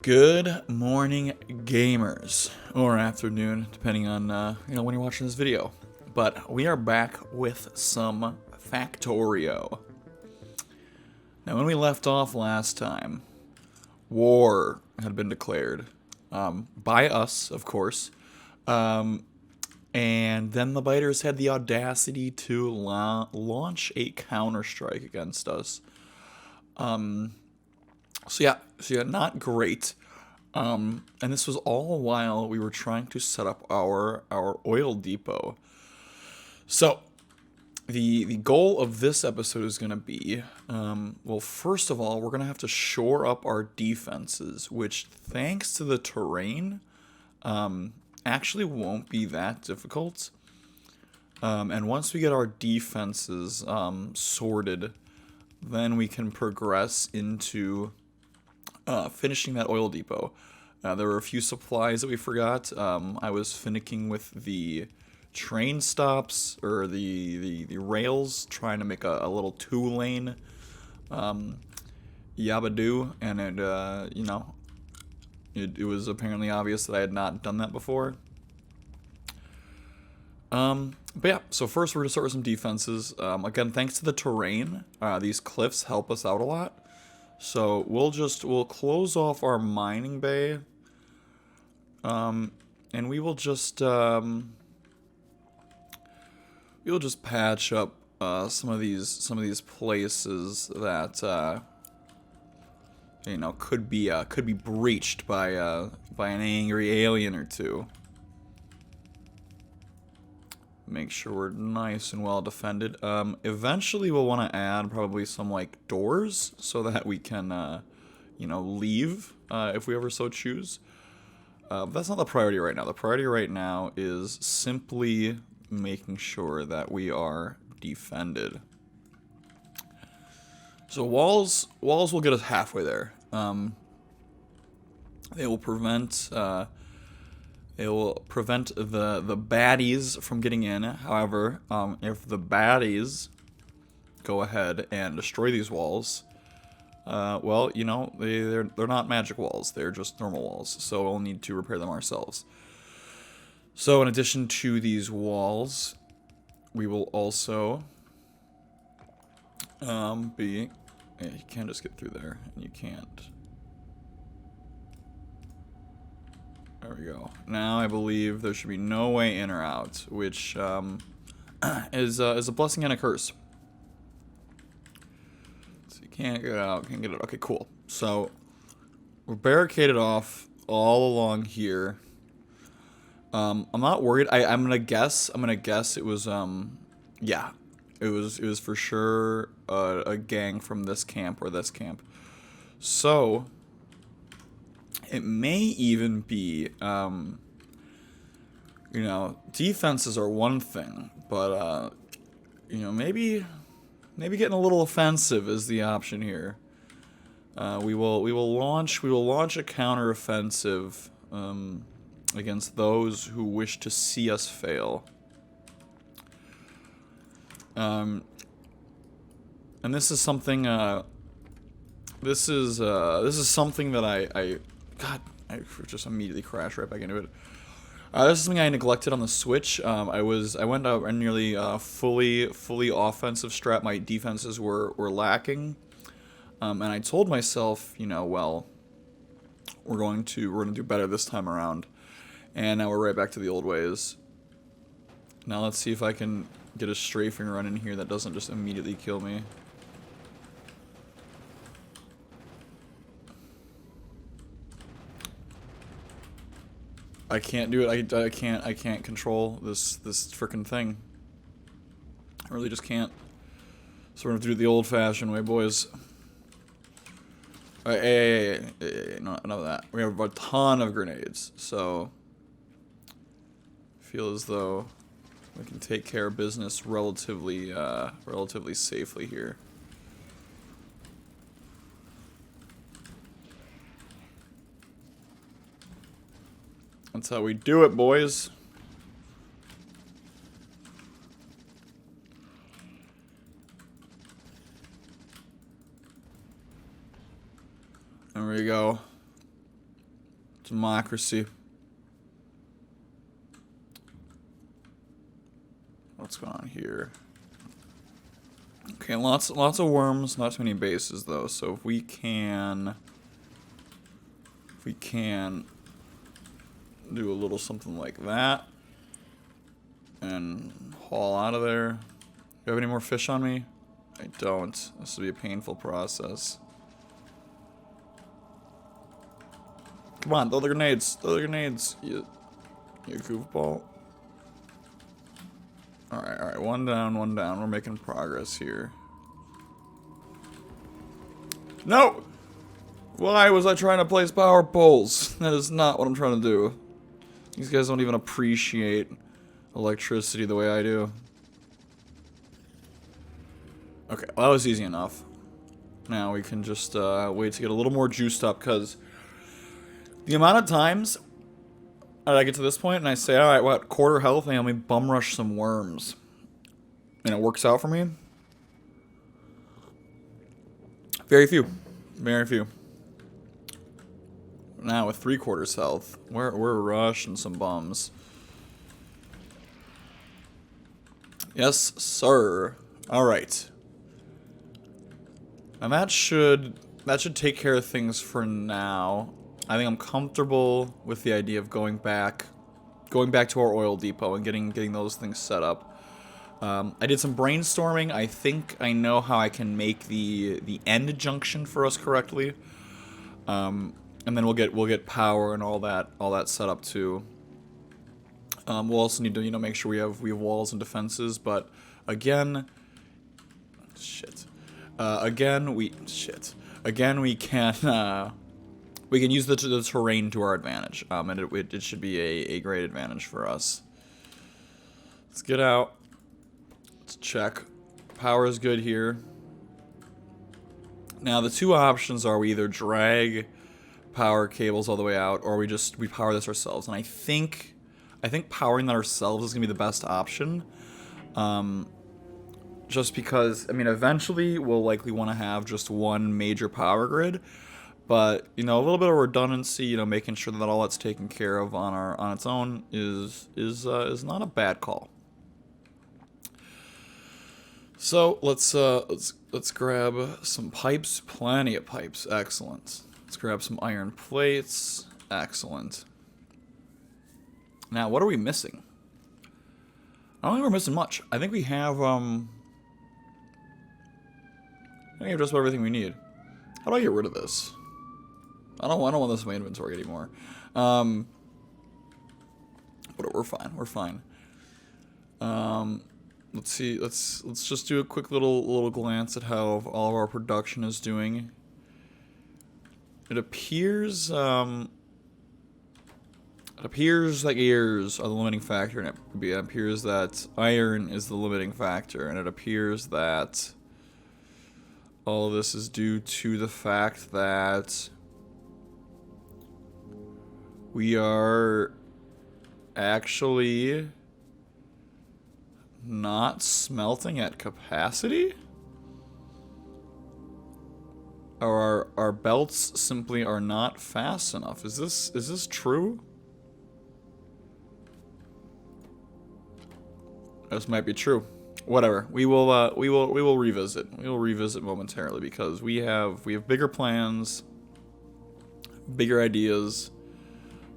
Good morning, gamers, or afternoon, depending on when you're watching this video. But we are back with some Factorio. Now, when we left off last time, war had been declared by us, of course, and then the biters had the audacity to launch a counter-strike against us. So yeah, not great. And this was all while we were trying to set up our oil depot. So the goal of this episode is going to be, well, first of all, we're going to have to shore up our defenses, which, thanks to the terrain, actually won't be that difficult. And once we get our defenses sorted, then we can progress into finishing that oil depot. There were a few supplies that we forgot. I was finicking with the train stops, or the rails, trying to make a little two-lane yabadoo, and it was apparently obvious that I had not done that before. But yeah, so first we're going to start with some defenses. Again, thanks to the terrain, these cliffs help us out a lot. So we'll close off our mining bay, and we will just patch up some of these places that could be breached by an angry alien or two. Make sure we're nice and well defended. Eventually we'll want to add probably some doors so that we can leave if we ever so choose. But that's not the priority right now. The priority right now is simply making sure that we are defended. So walls will get us halfway there. They will prevent the baddies from getting in. However, if the baddies go ahead and destroy these walls, well, they're not magic walls. They're just normal walls. So we'll need to repair them ourselves. So in addition to these walls, we will also you can't just get through there, and you can't. There we go. Now I believe there should be no way in or out, which is a blessing and a curse. So you can't get out, can't get it. Okay, cool. So we're barricaded off all along here. I'm not worried. I'm gonna guess it was yeah, it was for sure a gang from this camp or this camp. So it may even be, defenses are one thing, but, maybe getting a little offensive is the option here. We will launch a counteroffensive, against those who wish to see us fail. And this is something, this is something that I just immediately crashed right back into it. This is something I neglected on the Switch. I went out and nearly fully offensive strat. My defenses were lacking, and I told myself, well, we're going to do better this time around. And now we're right back to the old ways. Now let's see if I can get a strafing run in here that doesn't just immediately kill me. I can't do it. I can't control this frickin' thing. I really just can't. So we're gonna do it the old-fashioned way, boys. Hey, none of that. We have a ton of grenades, so I feel as though we can take care of business relatively safely here. That's how we do it, boys. There we go. Democracy. What's going on here? Okay, lots of worms, not too many bases though. So if we can do a little something like that and haul out of there. Do you have any more fish on me? I don't. This will be a painful process. Come on, throw the grenades. Throw the grenades. You goofball. Alright. One down, one down. We're making progress here. No! Why was I trying to place power poles? That is not what I'm trying to do. These guys don't even appreciate electricity the way I do. Okay, well, that was easy enough. Now we can just wait to get a little more juiced up, because the amount of times I get to this point and I say, alright, what, quarter health, and let me bum rush some worms. And it works out for me. Very few. Very few. Now with 3/4 health, we're rushing some bums. Yes, sir. Alright. And that should take care of things for now. I think I'm comfortable with the idea of going back to our oil depot and getting those things set up. I did some brainstorming. I think I know how I can make the end junction for us correctly. And then we'll get power and all that set up too. We'll also need to make sure we have walls and defenses. But again, we can use the terrain to our advantage, and it should be a great advantage for us. Let's get out. Let's check. Power is good here. Now the two options are we either drag power cables all the way out, or we power this ourselves. And I think powering that ourselves is gonna be the best option. Just because, I mean, eventually we'll likely want to have just one major power grid, but a little bit of redundancy, making sure that all that's taken care of on its own is not a bad call. So let's grab some pipes, plenty of pipes, excellent. Let's grab some iron plates, excellent. Now, what are we missing? I don't think we're missing much. I think we have just about everything we need. How do I get rid of this? I don't want this in my inventory anymore. But we're fine. We're fine. Let's see. Let's just do a quick little glance at how all of our production is doing. It appears like gears are the limiting factor, and it appears that iron is the limiting factor, and it appears that all of this is due to the fact that we are actually not smelting at capacity? Or our belts simply are not fast enough. Is this true? This might be true. Whatever. We will revisit. We will revisit momentarily, because we have bigger plans, bigger ideas,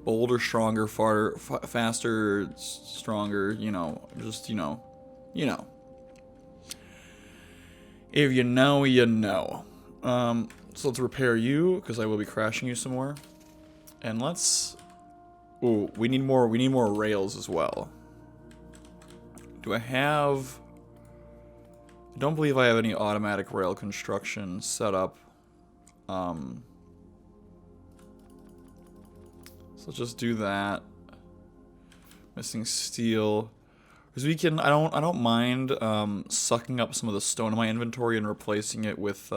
bolder, stronger, faster, stronger. If you know, you know. So let's repair you, because I will be crashing you some more. And let's. Ooh, we need more rails as well. Do I have? I don't believe I have any automatic rail construction set up. So let's just do that. Missing steel. Because we can, I don't mind sucking up some of the stone in my inventory and replacing it with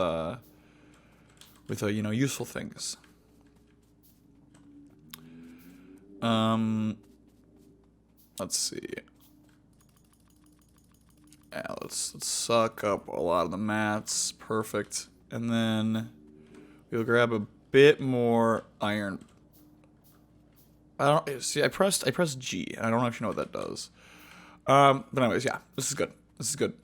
useful things. Let's see. Yeah, let's suck up a lot of the mats. Perfect. And then we'll grab a bit more iron. I don't see. I pressed G. I don't actually know what that does. But anyways, yeah, this is good. This is good.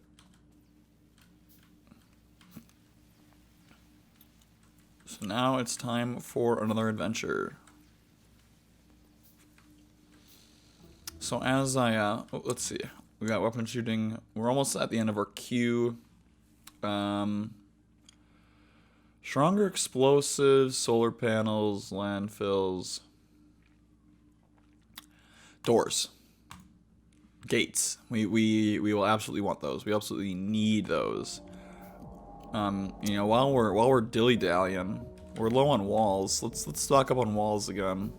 So now it's time for another adventure. So as let's see, we got weapon shooting. We're almost at the end of our queue. Stronger explosives, solar panels, landfills, doors, gates. We will absolutely want those. We absolutely need those. You know, while we're dilly dallying, we're low on walls. Let's stock up on walls again.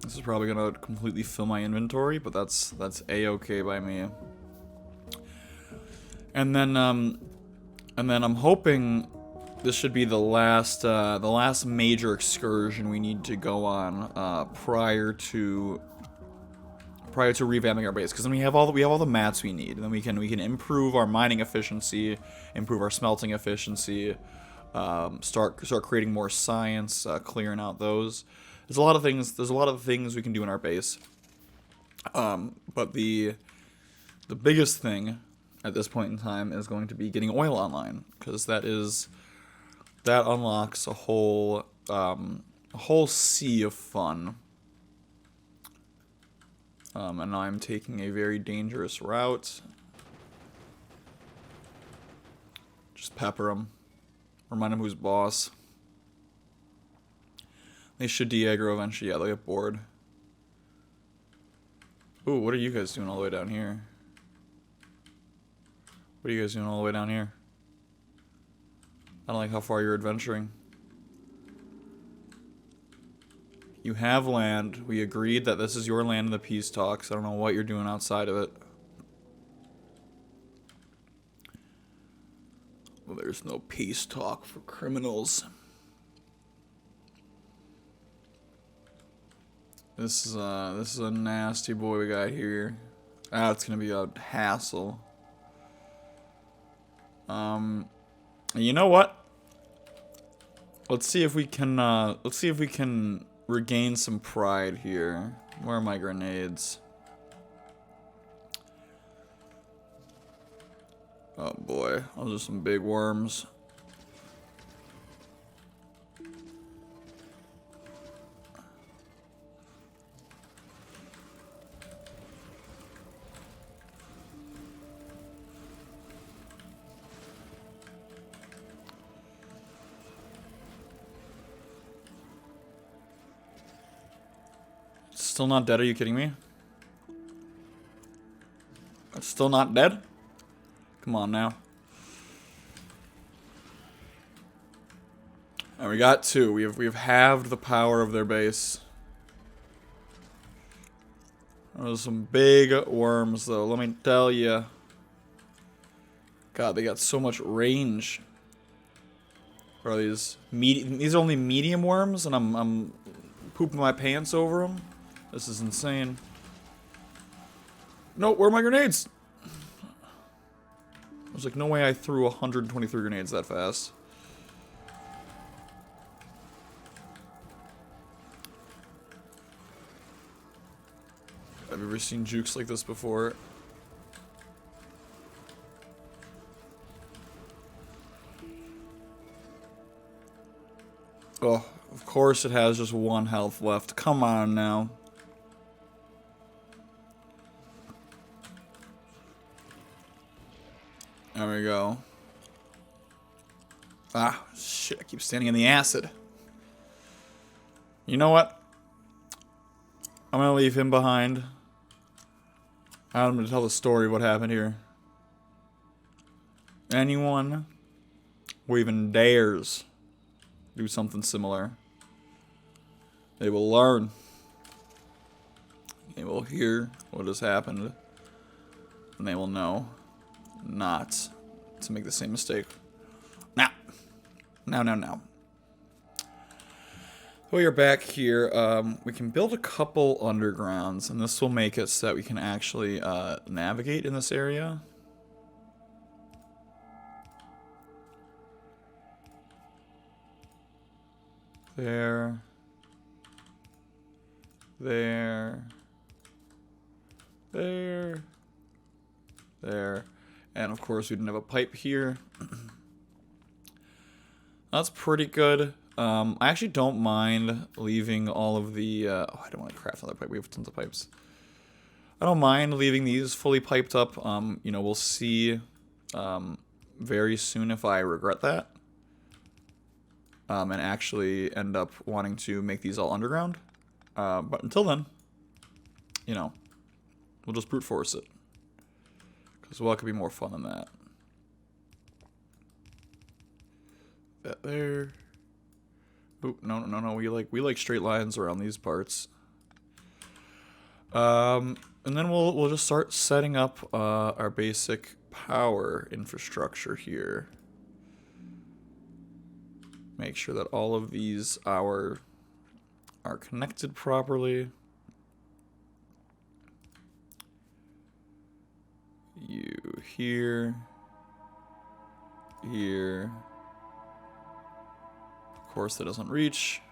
This is probably gonna completely fill my inventory, but that's a-okay by me. And then I'm hoping this should be the last major excursion we need to go on prior to revamping our base, because then we have all the mats we need, and then we can improve our mining efficiency, improve our smelting efficiency, start creating more science, clearing out those. There's a lot of things we can do in our base. But the biggest thing at this point in time is going to be getting oil online, because that unlocks a whole sea of fun. And I'm taking a very dangerous route. Just pepper him. Remind him who's boss. They should de-aggro eventually. Yeah, they'll get bored. Ooh, what are you guys doing all the way down here? What are you guys doing all the way down here? I don't like how far you're adventuring. You have land. We agreed that this is your land in the peace talks. I don't know what you're doing outside of it. Well, there's no peace talk for criminals. This is a nasty boy we got here. It's gonna be a hassle. You know what? Let's see if we can regain some pride here. Where are my grenades? Oh boy, those are some big worms. Still not dead? Are you kidding me? It's still not dead? Come on now. And we got two. We've halved the power of their base. There's some big worms though, let me tell you. God, they got so much range. What are these? These are only medium worms, and I'm pooping my pants over them. This is insane. No, where are my grenades? There's like no way I threw 123 grenades that fast. I've ever seen jukes like this before. Oh, of course it has just one health left. Come on now. There we go. Ah, shit, I keep standing in the acid. You know what? I'm gonna leave him behind. I'm gonna tell the story of what happened here. Anyone who even dares do something similar, they will learn. They will hear what has happened, and they will know not to make the same mistake. Now. We are back here. We can build a couple undergrounds, and this will make it so that we can actually navigate in this area. There. There. There. There. And of course we didn't have a pipe here. That's pretty good. I actually don't mind leaving all of the... oh, I don't want to craft another pipe. We have tons of pipes. I don't mind leaving these fully piped up. You know, we'll see very soon if I regret that. And actually end up wanting to make these all underground. But until then, you know, we'll just brute force it. Because what could be more fun than that? That there. Oh, no. We like straight lines around these parts. And then we'll just start setting up our basic power infrastructure here. Make sure that all of these are connected properly. You here. Here. Of course, that doesn't reach.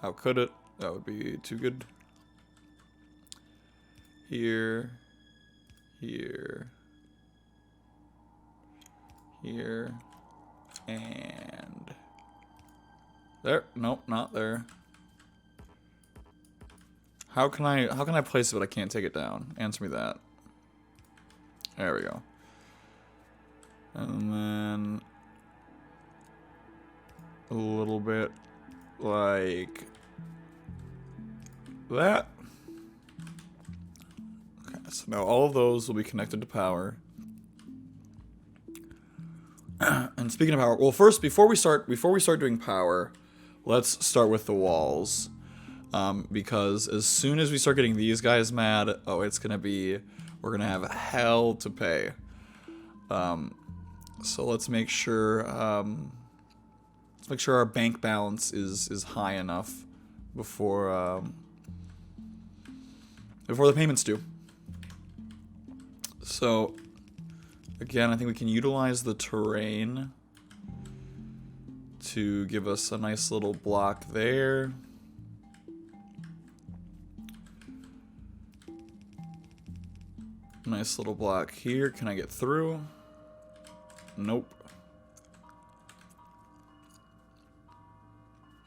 How could it? That would be too good. Here. Here. Here. And... there. Nope, not there. How can I place it but I can't take it down? Answer me that. There we go. And then a little bit like that. Okay, so now all of those will be connected to power. And speaking of power, well, first before we start doing power, let's start with the walls. Because as soon as we start getting these guys mad, oh, we're gonna have hell to pay. So let's make sure our bank balance is high enough before the payments due. So again, I think we can utilize the terrain to give us a nice little block there. Nice little block here. Can I get through? Nope.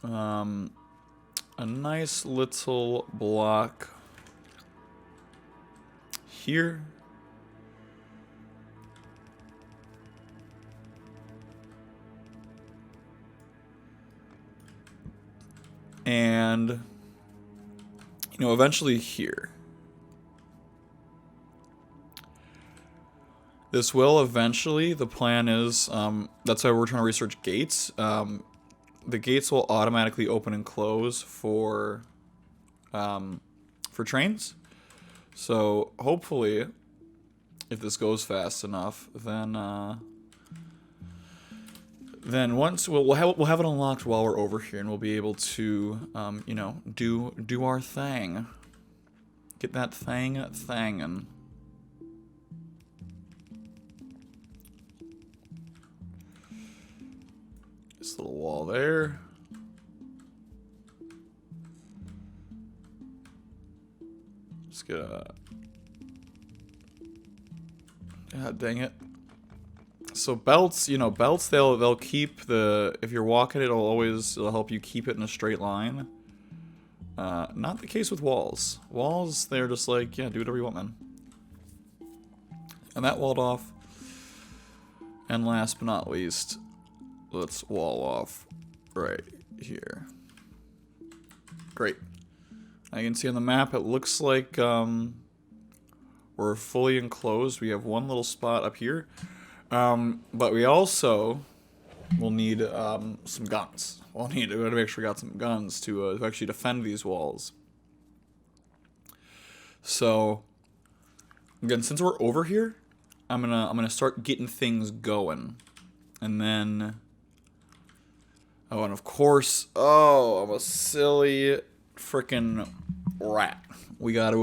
A nice little block here. And, you know, eventually here. This will eventually, the plan is, that's why we're trying to research gates. The gates will automatically open and close for trains. So hopefully, if this goes fast enough, then once we'll have it unlocked while we're over here, and we'll be able to, you know, do our thing, get that thangin'. This little wall there. Just get a... God dang it. So belts, you know, belts, they'll keep the... If you're walking, it'll help you keep it in a straight line. Not the case with walls. Walls, they're just like, yeah, do whatever you want, man. And that walled off. And last but not least... let's wall off right here. Great. Now you can see on the map, it looks like we're fully enclosed. We have one little spot up here. But we also will need some guns. We gotta make sure we got some guns to actually defend these walls. So, again, since we're over here, I'm gonna start getting things going. And then... oh, and of course, I'm a silly freaking rat. We don't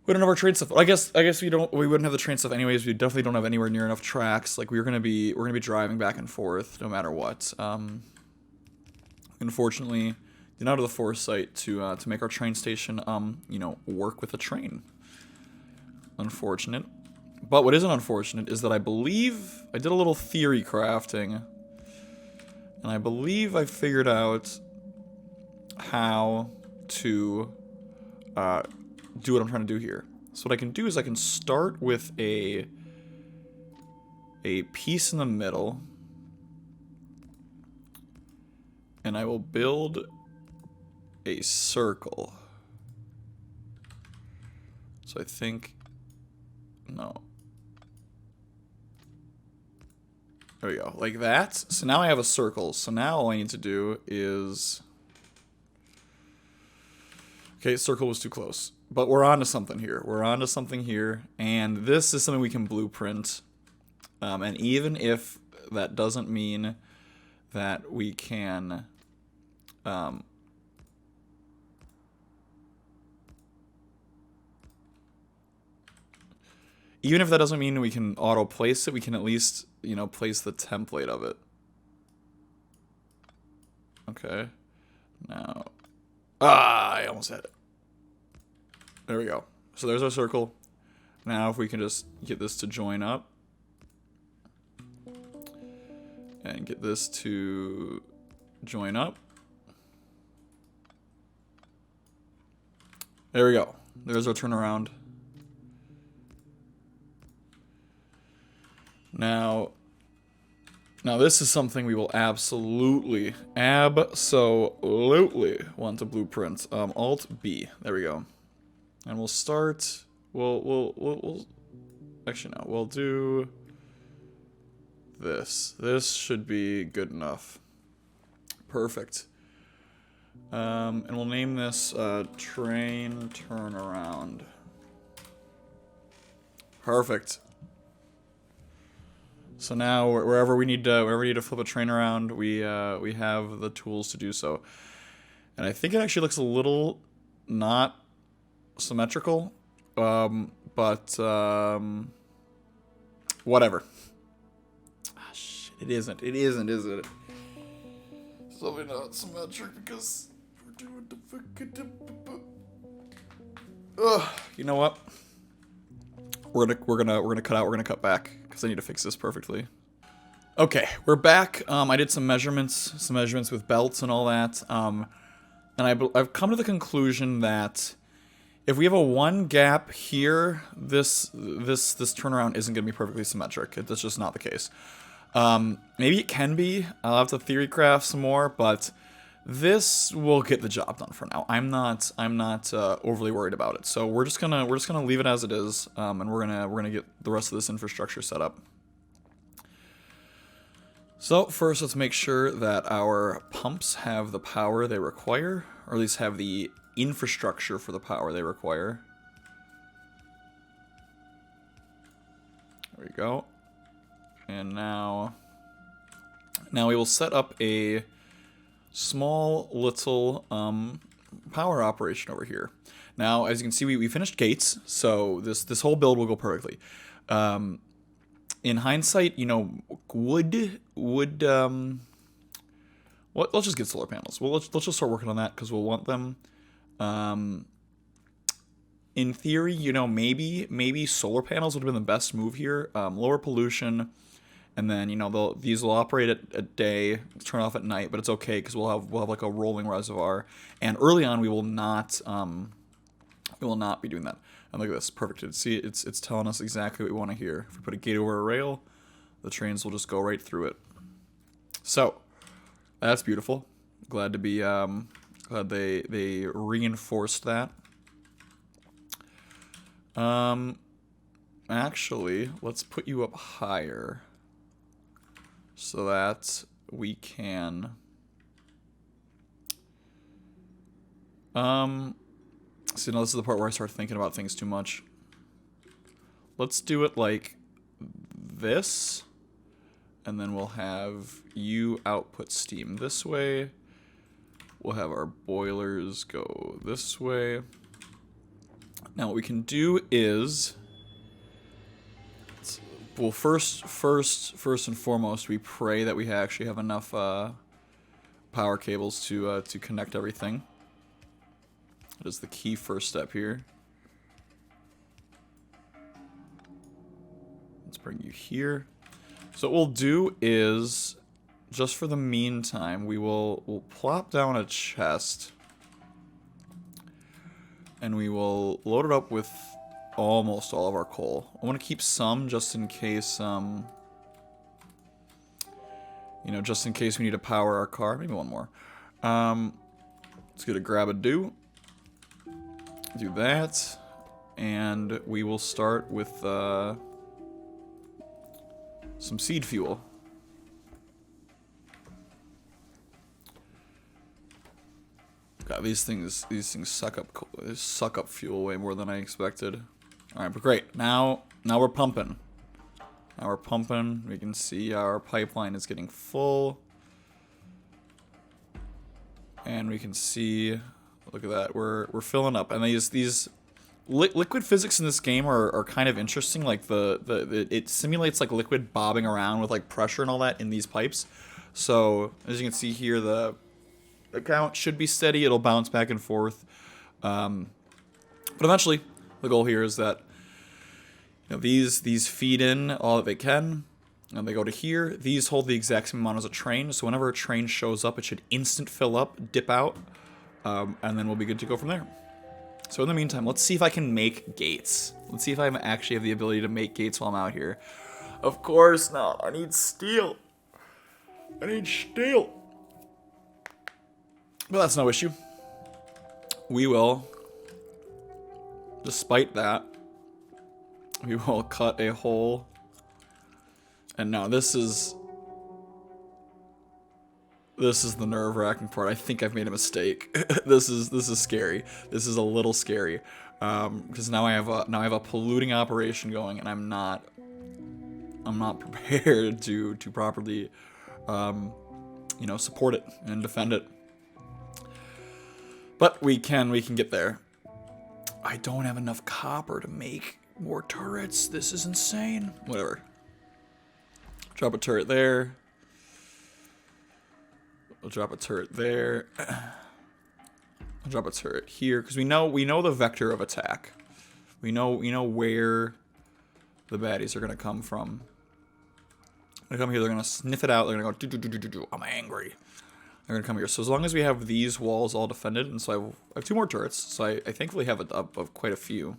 have our train stuff. I guess we wouldn't have the train stuff anyways. We definitely don't have anywhere near enough tracks. Like we're gonna be driving back and forth no matter what. unfortunately, did not have the foresight to make our train station, you know, work with a train. Unfortunate. But what isn't unfortunate is that I believe I did a little theory crafting, and I believe I figured out how to do what I'm trying to do here. So what I can do is I can start with a piece in the middle, and I will build a circle. So I think, no. There we go, like that. So now I have a circle. So now all I need to do is, okay, circle was too close. But we're on to something here. We're on to something here. And this is something we can blueprint. And even if that doesn't mean that we can... even if that doesn't mean we can auto-place it, we can at least, you know, place the template of it. Okay. Now... I almost had it. There we go. So there's our circle. Now if we can just get this to join up. And get this to join up. There we go. There's our turnaround. Now this is something we will absolutely want to blueprint. Alt B. There we go. And we'll start. We'll actually no. We'll do this. This should be good enough. Perfect. And we'll name this train turnaround. Perfect. So now wherever we need to flip a train around, we have the tools to do so. And I think it actually looks a little not symmetrical, but whatever. Ah, shit, it isn't, is it? It's probably not symmetric because we're doing the fucking... Ugh, you know what? We're gonna cut back because I need to fix this perfectly. Okay, we're back. I did some measurements with belts and all that. And I've come to the conclusion that if we have a one gap here, this turnaround isn't gonna be perfectly symmetric. That's just not the case. Maybe it can be. I'll have to theory craft some more, but this will get the job done for now. I'm not overly worried about it. So we're just gonna leave it as it is, and we're gonna get the rest of this infrastructure set up. So first, let's make sure that our pumps have the power they require, or at least have the infrastructure for the power they require. There we go. And now we will set up a small little power operation over here. Now, as you can see, we finished gates, so this whole build will go perfectly. In hindsight, you know, let's just get solar panels. Well, let's just start working on that because we'll want them. In theory, you know, maybe solar panels would have been the best move here. Lower pollution. And then, you know, these will operate at day, turn off at night, but it's okay because we'll have like a rolling reservoir. And early on, we will not be doing that. And look at this, perfect. See, it's telling us exactly what we want to hear. If we put a gate over a rail, the trains will just go right through it. So that's beautiful. Glad to be glad they reinforced that. Actually, let's put you up higher. So that we can see, now this is the part where I start thinking about things too much. Let's do it like this, and then we'll have you output steam this way. We'll have our boilers go this way. Now what we can do is, well, first and foremost, we pray that we actually have enough power cables to connect everything. That is the key first step here. Let's bring you here. So what we'll do is, just for the meantime, we'll plop down a chest. And we will load it up with almost all of our coal. I want to keep some just in case, you know, just in case we need to power our car. Maybe one more. Let's get a grab a do. Do that. And we will start with some seed fuel. God, these things suck up fuel way more than I expected. All right, but great. Now we're pumping. Now we're pumping. We can see our pipeline is getting full, and we can see. Look at that. We're filling up, and these liquid physics in this game are kind of interesting. Like it simulates like liquid bobbing around with like pressure and all that in these pipes. So as you can see here, the account should be steady. It'll bounce back and forth, but eventually the goal here is that, you know, these feed in all that they can, and they go to here. These hold the exact same amount as a train, so whenever a train shows up, it should instant fill up, dip out, and then we'll be good to go from there. So in the meantime, let's see if I can make gates. Let's see if I actually have the ability to make gates while I'm out here. Of course not. I need steel. I need steel. But that's no issue. We will, despite that, we will cut a hole. And now this is the nerve-wracking part. I think I've made a mistake. This is scary. This is a little scary, because now I have a polluting operation going, and I'm not prepared to properly, you know, support it and defend it. But we can get there. I don't have enough copper to make more turrets. This is insane. Whatever. Drop a turret there. We'll drop a turret there. I'll drop a turret here, because we know the vector of attack. We know where the baddies are gonna come from. They come here. They're gonna sniff it out. They're gonna go do do do do do do. I'm angry. They're gonna come here. So as long as we have these walls all defended, and so I have 2 more turrets. So I thankfully have of quite a few.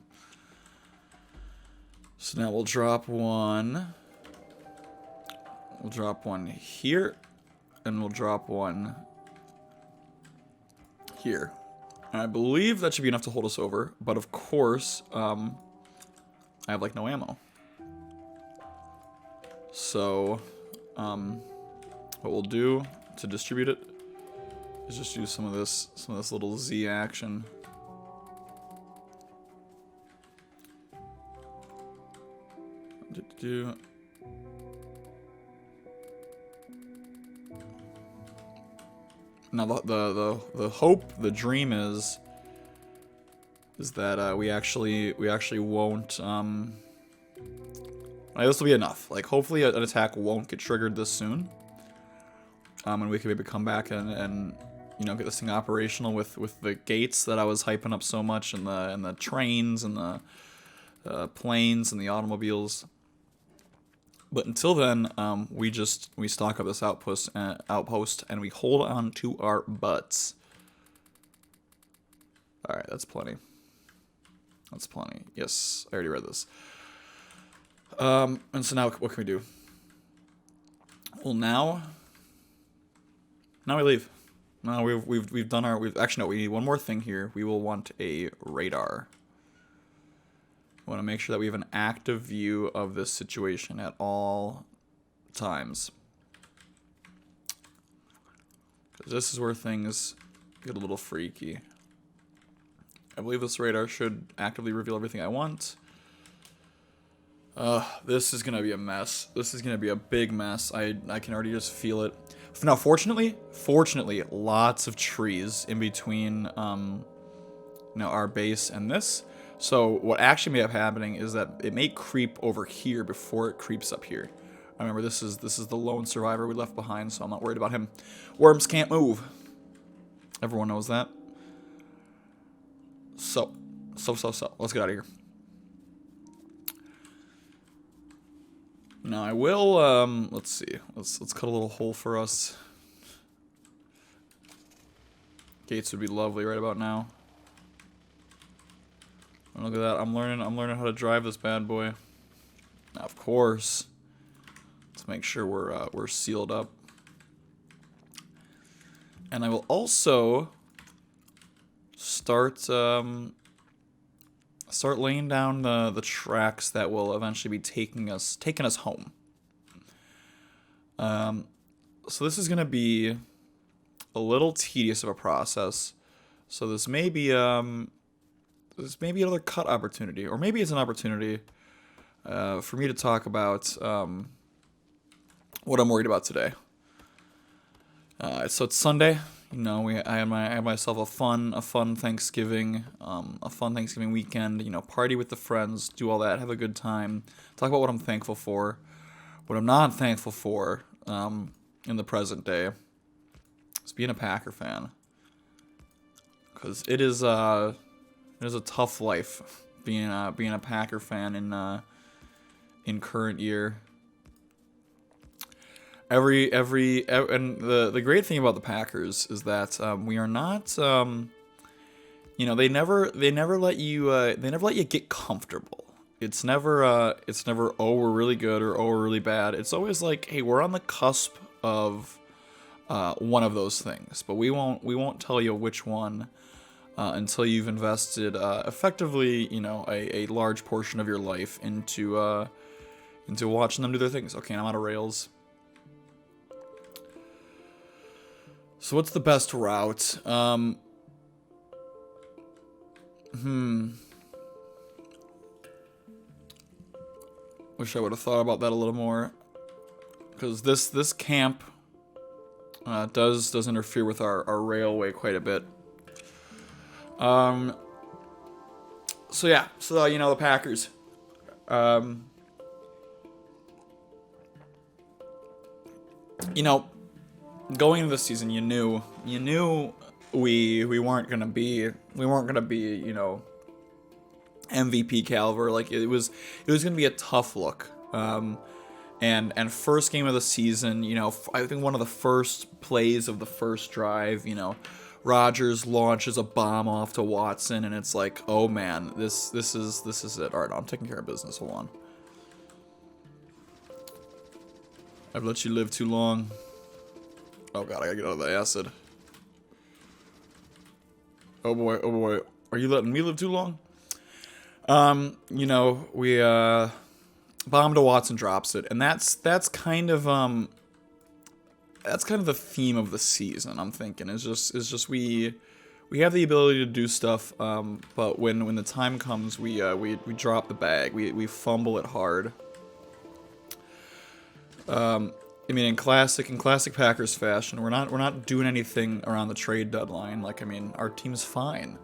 So now we'll drop one. We'll drop one here, and we'll drop one here. And I believe that should be enough to hold us over. But of course, I have like no ammo. So what we'll do to distribute it is just use some of this little Z action. Now the hope, the dream is that we actually won't. This will be enough. Like, hopefully an attack won't get triggered this soon. And we can maybe come back and you know, get this thing operational with the gates that I was hyping up so much, and the trains and the planes and the automobiles. But until then, we stock up this outpost and we hold on to our butts. All right, that's plenty. That's plenty. Yes, I already read this. And so now what can we do? Well, now we leave. Now we've done our. Actually no. We need one more thing here. We will want a radar. We want to make sure that we have an active view of this situation at all times. Because this is where things get a little freaky. I believe this radar should actively reveal everything I want. This is going to be a mess. This is going to be a big mess. I can already just feel it. Now, fortunately, lots of trees in between you know, our base and this. So what actually may have happening is that it may creep over here before it creeps up here. I remember this is the lone survivor we left behind, so I'm not worried about him. Worms can't move. Everyone knows that. So. Let's get out of here. Now I will, let's see. Let's cut a little hole for us. Gates would be lovely right about now. And look at that. I'm learning how to drive this bad boy. Now, of course. Let's make sure we're sealed up. And I will also start laying down the tracks that will eventually be taking us home. So this is gonna be a little tedious of a process. So this may be another cut opportunity, or maybe it's an opportunity for me to talk about what I'm worried about today. So it's Sunday. You know, I had myself a fun Thanksgiving, a fun Thanksgiving weekend. You know, party with the friends, do all that, have a good time, talk about what I'm thankful for, what I'm not thankful for, in the present day. Is being a Packer fan, because it is a tough life being a Packer fan in current year. And the great thing about the Packers is that we are not, you know, they never let you get comfortable. It's never oh, we're really good, or oh, we're really bad. It's always like, hey, we're on the cusp of one of those things, but we won't tell you which one until you've invested effectively, you know, a large portion of your life into watching them do their things. Okay, I'm out of rails. So what's the best route? Wish I would have thought about that a little more, because this camp does interfere with our railway quite a bit. So yeah, you know, the Packers. You know, going into the season, you knew we weren't gonna be, you know, MVP caliber. Like, it was gonna be a tough look. And first game of the season, you know, I think one of the first plays of the first drive, you know, Rodgers launches a bomb off to Watson, and it's like, oh man, this is it. All right, I'm taking care of business. Hold on. I've let you live too long. Oh god, I gotta get out of the acid. Oh boy, are you letting me live too long? You know, we bomb to Watson, drops it, and that's kind of the theme of the season. I'm thinking is just we have the ability to do stuff, but when the time comes, we drop the bag. We fumble it hard. I mean, in classic Packers fashion, we're not doing anything around the trade deadline. Like, I mean, our team's fine.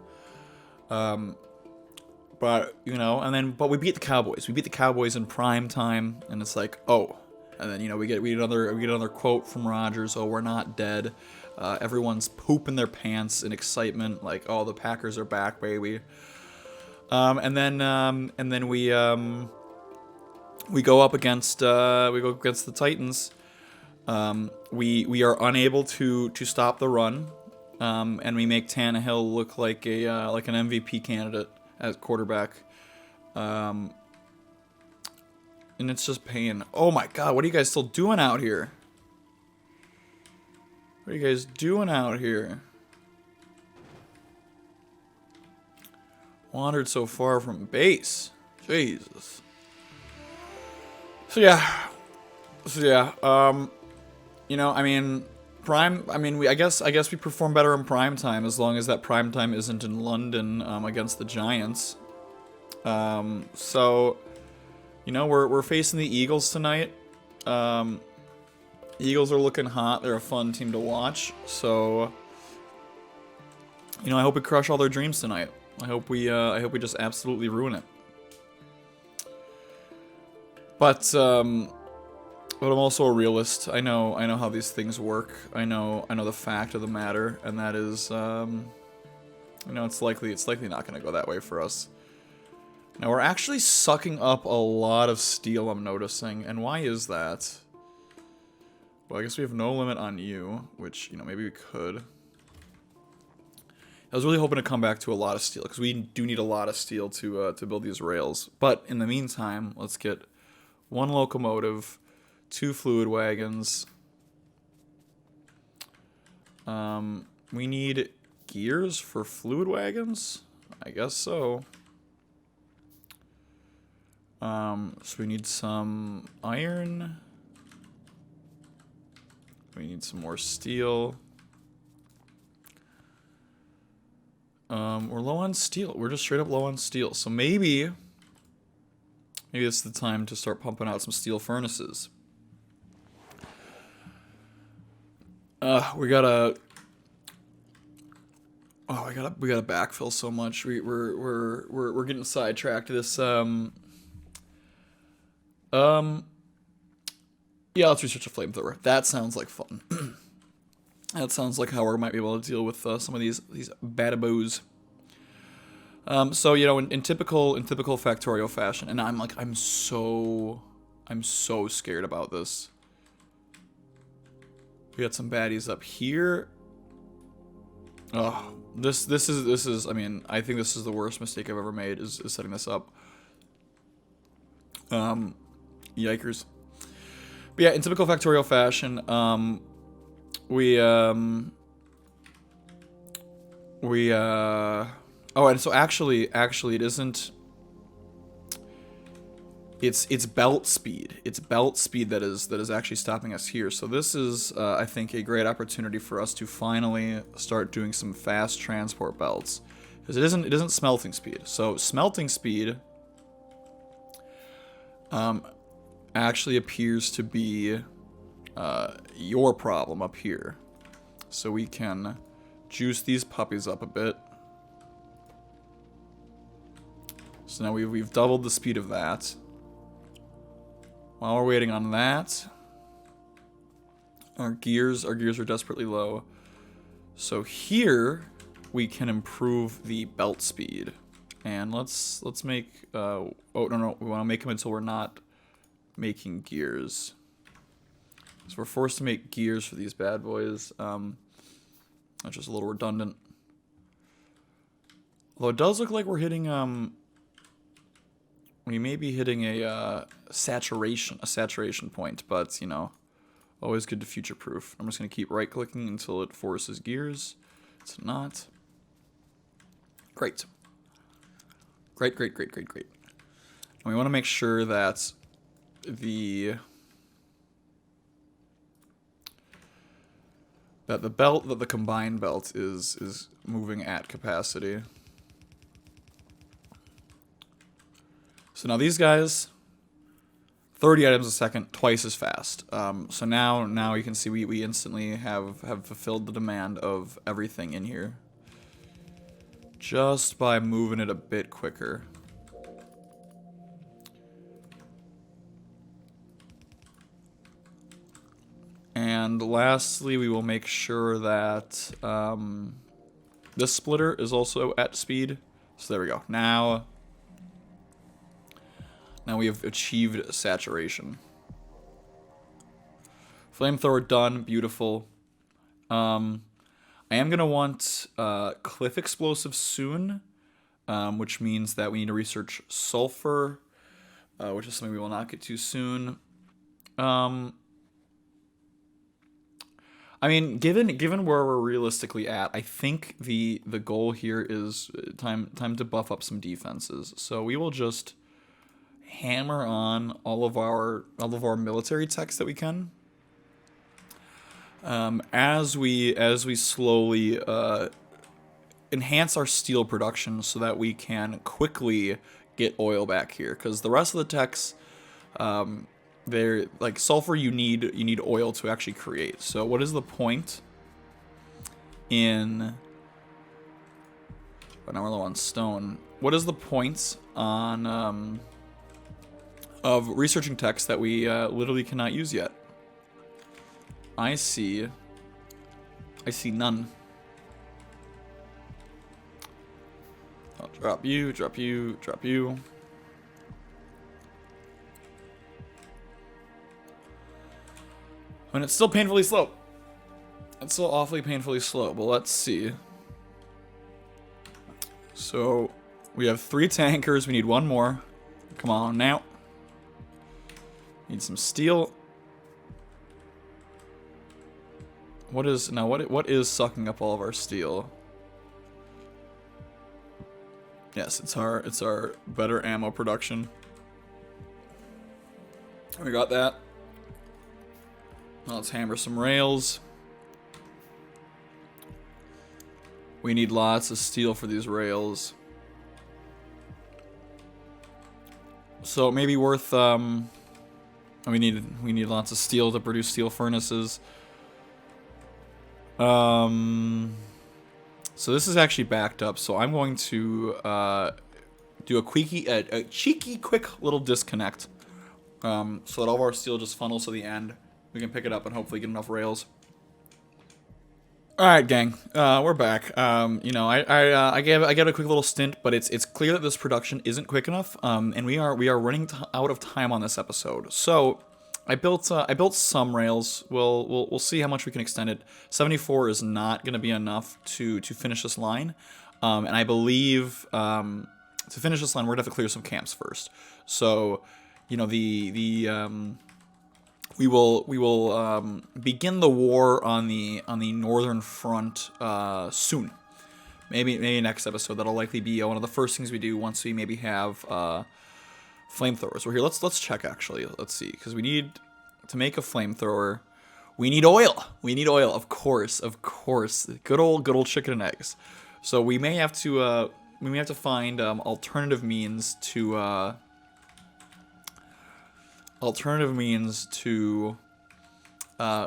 But you know, but we beat the Cowboys. We beat the Cowboys in prime time, and it's like, oh, and then, you know, we get another quote from Rodgers. Oh, we're not dead. Everyone's pooping their pants in excitement, like, oh, the Packers are back, baby. And then we go up against the Titans. We are unable to stop the run, and we make Tannehill look like an MVP candidate as quarterback, and it's just pain. Oh my god, what are you guys still doing out here? What are you guys doing out here? Wandered so far from base. Jesus. So yeah. You know, I mean, I guess we perform better in prime time, as long as that prime time isn't in London against the Giants. So, you know, we're facing the Eagles tonight. Eagles are looking hot. They're a fun team to watch. So, you know, I hope we crush all their dreams tonight. I hope we just absolutely ruin it. But But I'm also a realist. I know how these things work. I know the fact of the matter, and that is, you know, it's likely not going to go that way for us. Now we're actually sucking up a lot of steel, I'm noticing, and why is that? Well, I guess we have no limit on you, which, you know, maybe we could. I was really hoping to come back to a lot of steel, because we do need a lot of steel to build these rails. But in the meantime, let's get 1 locomotive, 2 fluid wagons. We need gears for fluid wagons? I guess so. So we need some iron. We need some more steel. We're low on steel. We're just straight up low on steel. So maybe it's the time to start pumping out some steel furnaces. We gotta backfill so much. We're getting sidetracked. This yeah, let's research a flamethrower. That sounds like fun. That sounds like how we might be able to deal with some of these bad boos. So you know, in typical Factorio fashion, and I'm so scared about this. We got some baddies up here. Oh, this is. I mean, I think this is the worst mistake I've ever made. Is setting this up. Yikers. But yeah, in typical Factorio fashion, oh, and so actually it isn't. It's belt speed. It's belt speed that is actually stopping us here. So this is, I think, a great opportunity for us to finally start doing some fast transport belts, because it isn't smelting speed. So smelting speed, actually appears to be your problem up here. So we can juice these puppies up a bit. So now we've doubled the speed of that. While we're waiting on that, our gears are desperately low. So here we can improve the belt speed. And let's make oh no, we want to make them until we're not making gears. So we're forced to make gears for these bad boys. That's just a little redundant. Although it does look like we're hitting we may be hitting a saturation point, but you know, always good to future-proof. I'm just gonna keep right-clicking until it forces gears. It's not. Great. Great. And we want to make sure that the combined belt is moving at capacity. So now these guys, 30 items a second, twice as fast. So now you can see we instantly have fulfilled the demand of everything in here, just by moving it a bit quicker. And lastly, we will make sure that this splitter is also at speed. So there we go. Now we have achieved saturation. Flamethrower done. Beautiful. I am going to want cliff explosives soon, which means that we need to research sulfur, which is something we will not get to soon. I mean, given where we're realistically at, I think the goal here is time to buff up some defenses. So we will just hammer on all of our military techs that we can. As we slowly enhance our steel production so that we can quickly get oil back here, because the rest of the techs, they're like sulfur. You need oil to actually create. So what is the point in? Oh, now we're low on stone. What is the point on of researching text that we literally cannot use yet. I see none. I'll drop you, drop you, drop you. And it's still painfully slow. It's still awfully painfully slow, but let's see. So, we have 3 tankers, we need 1 more. Come on now. Need some steel. What is sucking up all of our steel? Yes, it's our better ammo production. We got that. Now let's hammer some rails. We need lots of steel for these rails. So it may be worth we need lots of steel to produce steel furnaces. So this is actually backed up, so I'm going to do a cheeky quick little disconnect. So that all of our steel just funnels to the end. We can pick it up and hopefully get enough rails. All right, gang, we're back. You know, I gave a quick little stint, but it's clear that this production isn't quick enough, and we are running out of time on this episode. So I built some rails. We'll see how much we can extend it. 74 is not going to be enough to finish this line, and I believe to finish this line we're gonna have to clear some camps first. So, you know, we will begin the war on the northern front soon. Maybe next episode. That'll likely be one of the first things we do once we maybe have flamethrowers. We're here. Let's check actually. Let's see, because we need to make a flamethrower. We need oil. We need oil, of course. Good old chicken and eggs. So we may have to find alternative means to.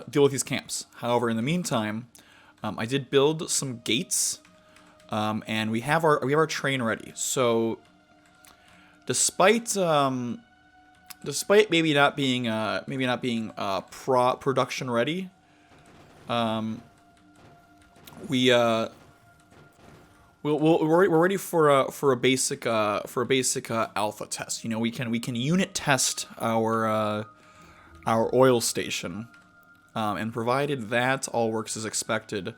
Deal with these camps. However, in the meantime, I did build some gates, and we have our train ready. So, despite maybe not being production ready, we're ready for a basic alpha test. You know, we can unit test our oil station, and provided that all works as expected,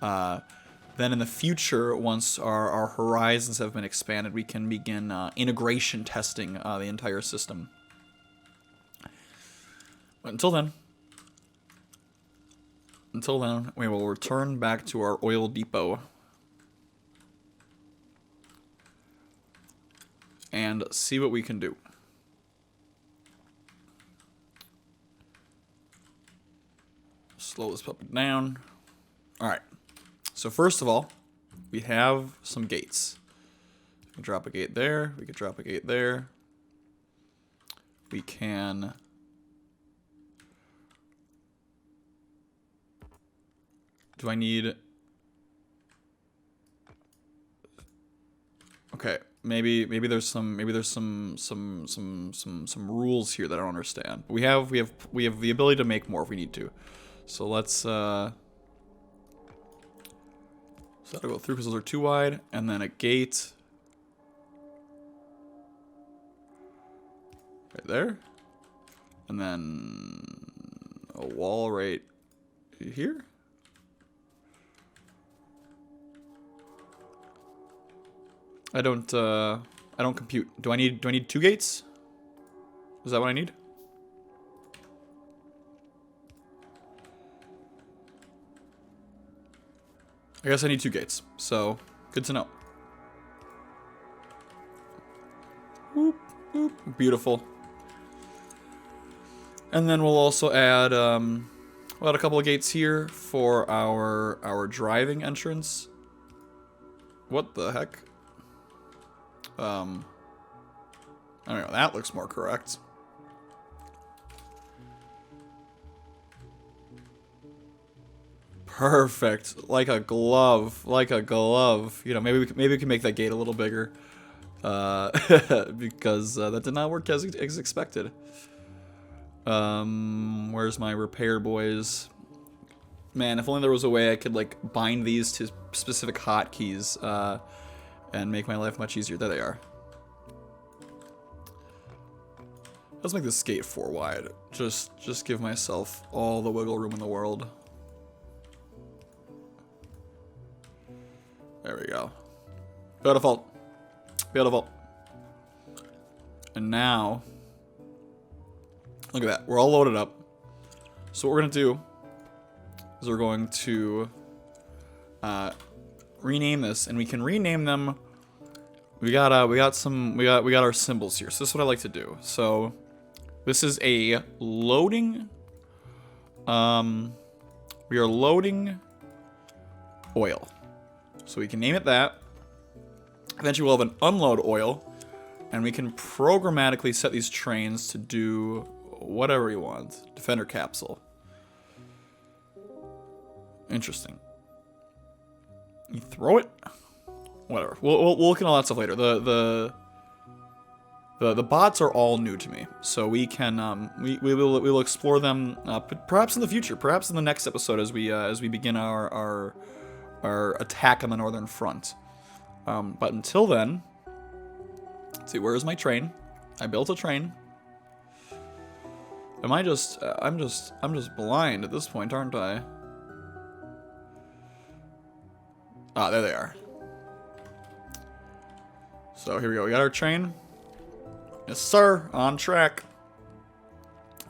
then in the future, once our horizons have been expanded, we can begin integration testing the entire system. But until then, we will return back to our oil depot and see what we can do. Slow this puppy down. Alright. So first of all, we have some gates. We can drop a gate there. We can drop a gate there. We can... Do I need... Okay, maybe there's some rules here that I don't understand. We have the ability to make more if we need to. So let's so that'll go through because those are too wide, and then a gate right there, and then a wall right here. I don't compute. Do I need 2 gates? Is that what I need? I guess I need 2 gates. So, good to know. Whoop, whoop, beautiful. And then we'll also add we'll add a couple of gates here for our driving entrance. What the heck? I don't know, that looks more correct. Perfect. Like a glove. Like a glove. You know, maybe we can make that gate a little bigger. because that did not work as expected. Where's my repair boys? Man, if only there was a way I could like bind these to specific hotkeys and make my life much easier. There they are. Let's make this gate 4 wide. Just give myself all the wiggle room in the world. There we go. Beautiful. Beautiful. And now, look at that. We're all loaded up. So what we're gonna do is we're going to rename this, and we can rename them. We got our symbols here. So this is what I like to do. So this is a loading. We are loading oil. So we can name it that. Eventually we'll have an unload oil, and we can programmatically set these trains to do whatever we want. Defender capsule. Interesting. You throw it? Whatever. We'll look at all that stuff later. The bots are all new to me, so we can we will explore them perhaps in the future, perhaps in the next episode as we begin our attack on the northern front. But until then, let's see, where's my train? I built a train. Am I just I'm just blind at this point, aren't I? Ah, there they are. So here we go. We got our train. Yes, sir. On track.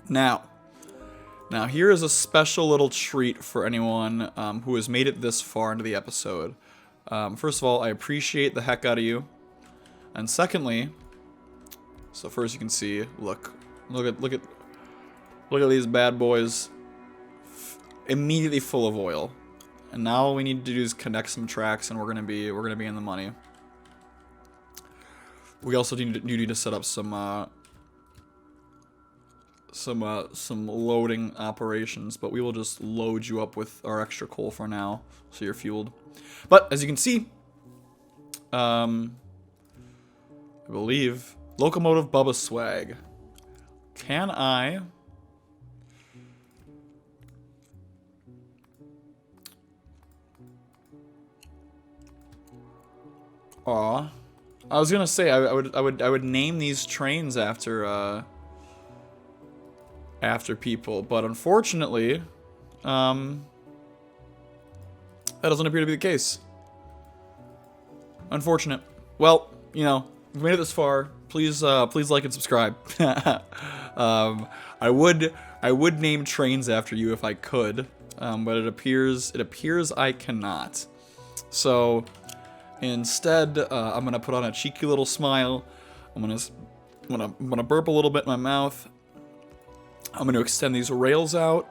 Now here is a special little treat for anyone who has made it this far into the episode. First of all, I appreciate the heck out of you. And secondly, so first you can see, look at these bad boys, immediately full of oil. And now all we need to do is connect some tracks, and we're gonna be in the money. We also need to set up some loading operations, but we will just load you up with our extra coal for now, so you're fueled. But as you can see, I believe locomotive Bubba swag. Can I? Aw, I was gonna say I would name these trains after people, but unfortunately, that doesn't appear to be the case. Unfortunate. Well, you know, we've made it this far. Please like and subscribe. I would name trains after you if I could, but it appears I cannot. So instead, I'm gonna put on a cheeky little smile. I'm gonna burp a little bit in my mouth. I'm gonna extend these rails out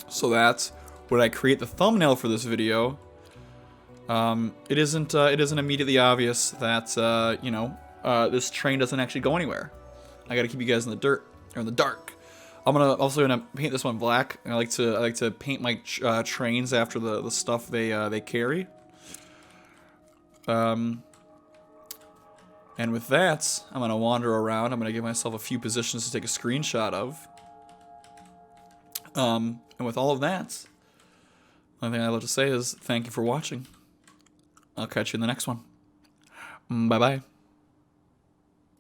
so that when I create the thumbnail for this video, it isn't immediately obvious that you know, this train doesn't actually go anywhere. I gotta keep you guys in the dirt or in the dark. I'm also gonna paint this one black. I like to paint my trains after the stuff they carry. And with that, I'm gonna wander around. I'm gonna give myself a few positions to take a screenshot of. And with all of that, the only thing I'd love to say is thank you for watching. I'll catch you in the next one. Bye bye.